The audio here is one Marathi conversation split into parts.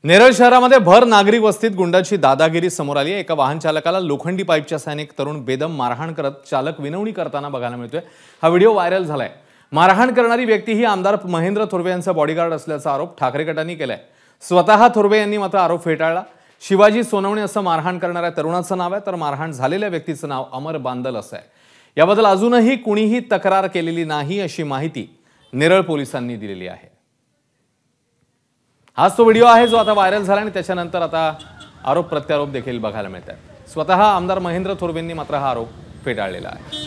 नेरळ शहरामध्ये भर नागरिक वस्तीत गुंडाची दादागिरी समोर आली आहे। एका वाहन चालकाला लोखंडी पाईपच्या सहाय्याने एक तरुण बेदम मारहाण करत चालक विनवणी करताना बघायला मिळतोय। हा व्हिडिओ व्हायरल झालाय। मारहाण करणारी व्यक्ती ही आमदार महेंद्र थोरवे यांचा बॉडीगार्ड असल्याचा आरोप ठाकरे गटाने केलाय। स्वतः थोरवे यांनी मात्र आरोप फेटाळला। शिवाजी सोनवणे असं मारहाण करणाऱ्या तरुणाचं नाव आहे, तर मारहाण झालेल्या व्यक्तीचं नाव अमर बांदल असं आहे। याबद्दल अजूनही कुणीही तक्रार केलेली नाही अशी माहिती नेरळ पोलिसांनी दिलेली आहे। हाच तो व्हिडिओ आहे जो आता व्हायरल झाला आणि त्याच्यानंतर आता आरोप प्रत्यारोप देखील बघायला मिळतात। स्वतः आमदार महेंद्र थोरवेंनी मात्र हा आरोप फेटाळलेला आहे।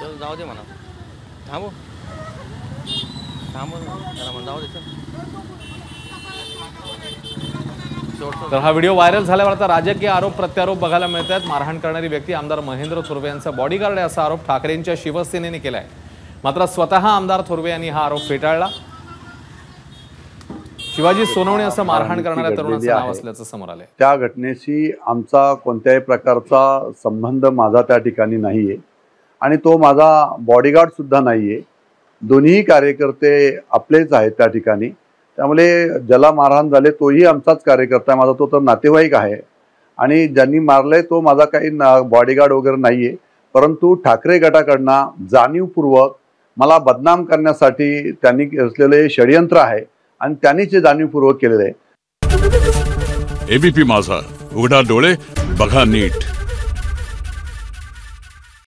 चल जाऊ दे म्हणा, थांबू थांबू त्याला म्हणा जाऊ दे। तर हा व्हिडिओ व्हायरल झाल्यावर आता राजकीय आरोप प्रत्यारोप बघायला मिळतात। मारहाण करणारी व्यक्ती आमदार महेंद्र थोरवे यांचा बॉडीगार्ड आहे असा आरोप ठाकरेंच्या शिवसेनेने केलाय। मात्र स्वतः आमदार थोरवे यांनी हा आरोप फेटाळला। शिवाजी सोनवणे असं मारहाण करणाऱ्या तरुणाचं नाव असल्याचं समोर आलंय। त्या घटनेशी आमचा कोणत्याही प्रकारचा संबंध माझा त्या ठिकाणी नाहीये आणि तो माझा बॉडीगार्ड सुद्धा नाहीये। दोन्ही कार्यकर्ते आपलेच आहेत त्या ठिकाणी। त्यामुळे ज्याला मारहाण झाले तोही आमचाच कार्यकर्ता आहे, माझा तो तर नातेवाईक आहे आणि ज्यांनी मारलंय तो माझा काही बॉडीगार्ड वगैरे नाहीये। परंतु ठाकरे गटाकडनं जाणीवपूर्वक मला बदनाम करण्यासाठी त्यांनी रचलेले षडयंत्र आहे आणि त्यांनी ते जाणीवपूर्वक केलेले आहे। एबीपी माझा, उघडा डोळे बघा नीट।